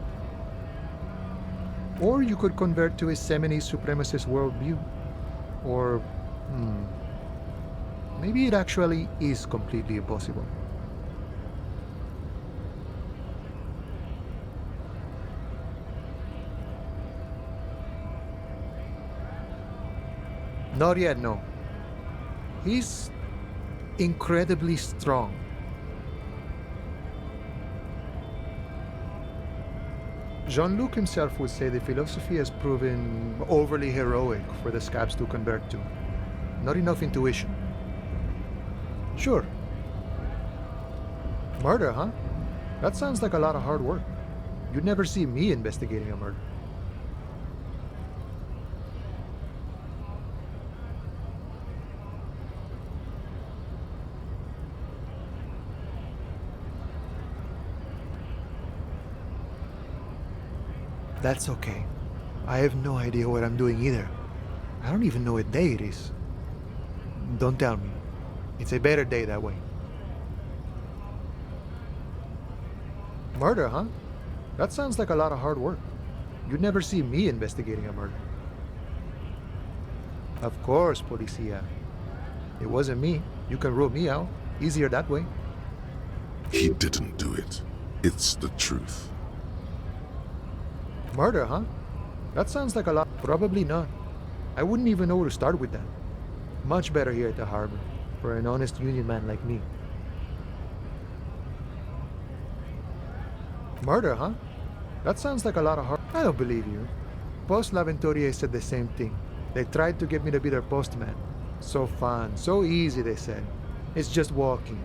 Or you could convert to a Semini supremacist worldview. Or, maybe it actually is completely impossible. Not yet, no. He's incredibly strong. Jean-Luc himself would say the philosophy has proven overly heroic for the scabs to convert to. Not enough intuition. Sure. Murder, huh? That sounds like a lot of hard work. You'd never see me investigating a murder. That's okay. I have no idea what I'm doing either. I don't even know what day it is. Don't tell me. It's a better day that way. Murder, huh? That sounds like a lot of hard work. You'd never see me investigating a murder. Of course, Policia. It wasn't me. You can rule me out. Easier that way. He didn't do it. It's the truth. Murder, huh? That sounds like a lot. Probably not. I wouldn't even know where to start with that. Much better here at the harbor, for an honest union man like me. Murder, huh? That sounds like a lot of hard. I don't believe you. Post L'Aventurier said the same thing. They tried to get me to be their postman. So fun, so easy, they said. It's just walking.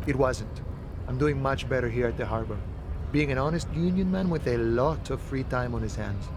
It wasn't. I'm doing much better here at the harbor, being an honest union man with a lot of free time on his hands.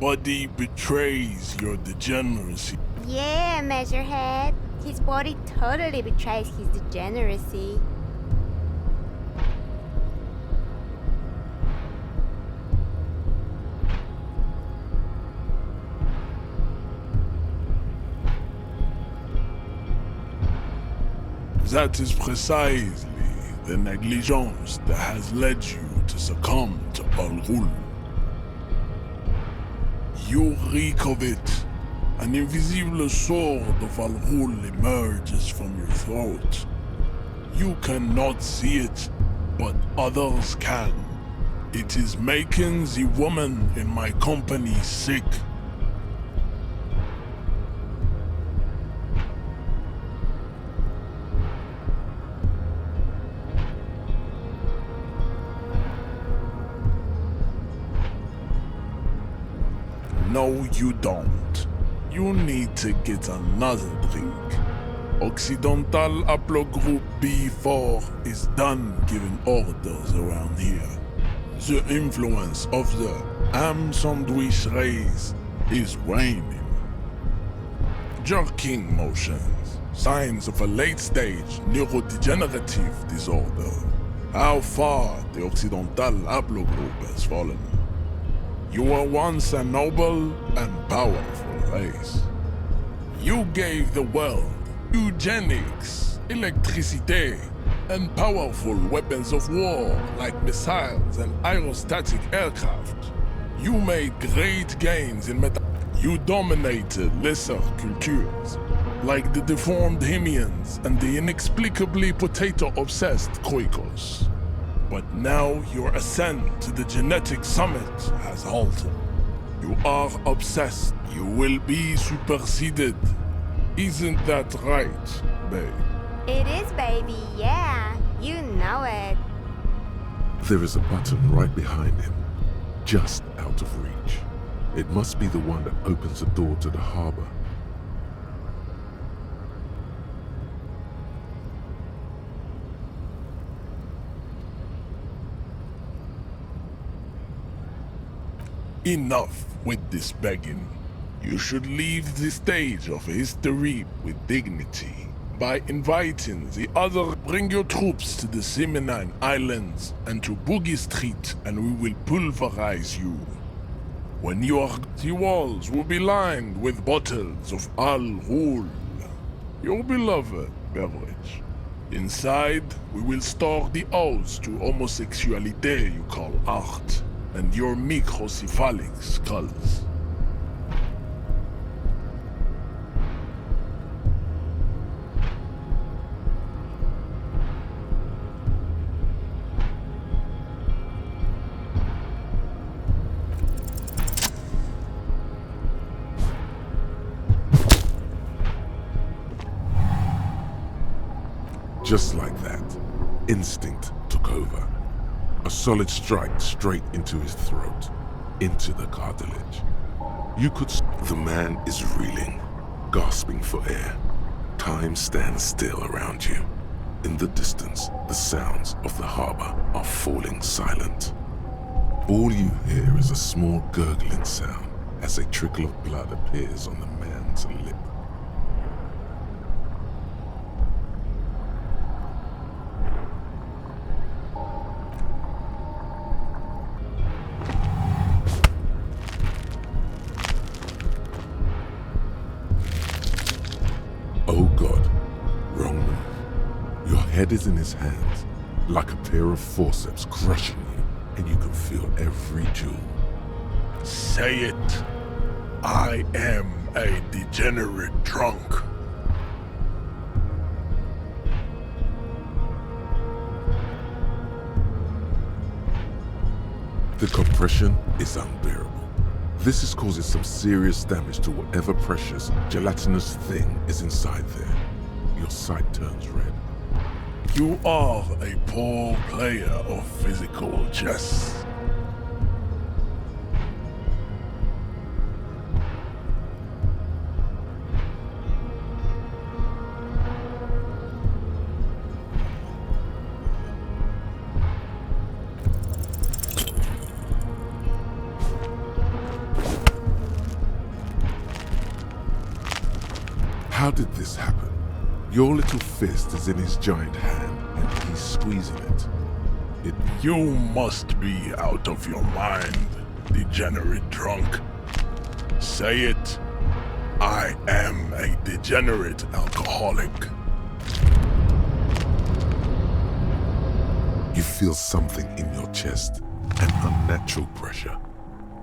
Body betrays your degeneracy. Yeah, Measurehead. His body totally betrays his degeneracy. That is precisely the negligence that has led you to succumb to Al-Ghul. You reek of it. An invisible sword of Al-Ghul emerges from your throat. You cannot see it, but others can. It is making the woman in my company sick. No, you don't. You need to get another drink. Occidental Haplogroup B4 is done giving orders around here. The influence of the ham sandwich race is waning. Jerking motions, signs of a late-stage neurodegenerative disorder. How far the Occidental Haplogroup has fallen. You were once a noble and powerful race. You gave the world eugenics, electricity, and powerful weapons of war like missiles and aerostatic aircraft. You made great gains in You dominated lesser cultures, like the deformed Hemians and the inexplicably potato-obsessed Khoikos. But now your ascent to the genetic summit has halted. You are obsessed. You will be superseded. Isn't that right, babe? It is, baby, yeah. You know it. There is a button right behind him, just out of reach. It must be the one that opens the door to the harbor. Enough with this begging. You should leave the stage of history with dignity by inviting the other. Bring your troops to the Seminine Islands and to Boogie Street, and we will pulverize you. When you are, the walls will be lined with bottles of Al-Ghul, your beloved beverage. Inside, we will store the odes to homosexuality you call art, and your microcephalic skulls. Just like that, instinct took over. A solid strike straight into his throat, into the cartilage. You could the man is reeling, gasping for air. Time stands still around you. In the distance, the sounds of the harbor are falling silent. All you hear is a small gurgling sound as a trickle of blood appears on the man's lip. Oh God, wrong move. head is in his hands, like a pair of forceps crushing you, and you can feel every jewel. Say it. I am a degenerate drunk. The compression is unbearable. This is causing some serious damage to whatever precious, gelatinous thing is inside there. Your sight turns red. You are a poor player of physical chess. How did this happen? Your little fist is in his giant hand, and he's squeezing it. You must be out of your mind, degenerate drunk. Say it. I am a degenerate alcoholic. You feel something in your chest, an unnatural pressure.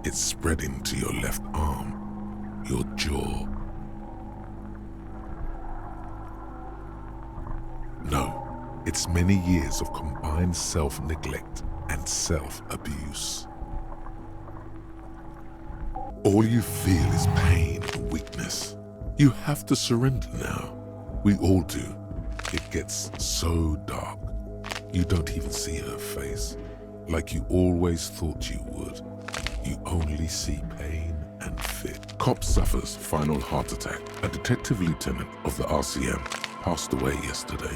It's spreading to your left arm, your jaw. No, it's many years of combined self-neglect and self-abuse. All you feel is pain and weakness. You have to surrender now. We all do. It gets so dark. You don't even see her face, like you always thought you would. You only see pain and fear. Cop suffers final heart attack. A detective lieutenant of the RCM passed away yesterday.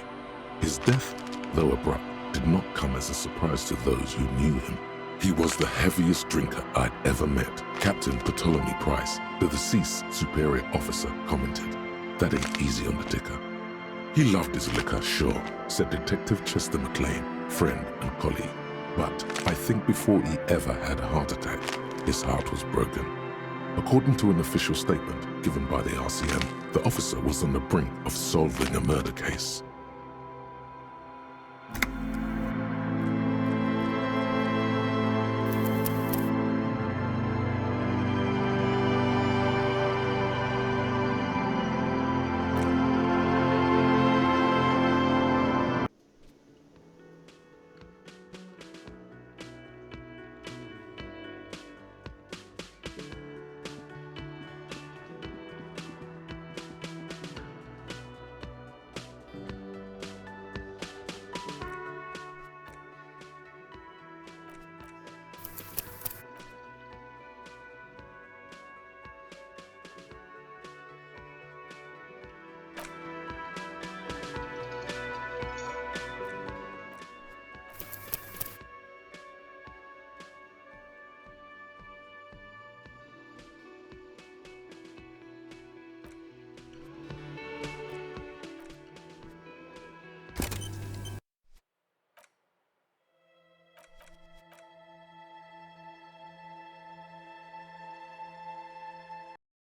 His death, though abrupt, did not come as a surprise to those who knew him. He was the heaviest drinker I'd ever met. Captain Ptolemy Price, the deceased superior officer, commented, "That ain't easy on the ticker." He loved his liquor, sure, said Detective Chester McLean, friend and colleague. But I think before he ever had a heart attack, his heart was broken. According to an official statement given by the RCM, the officer was on the brink of solving a murder case.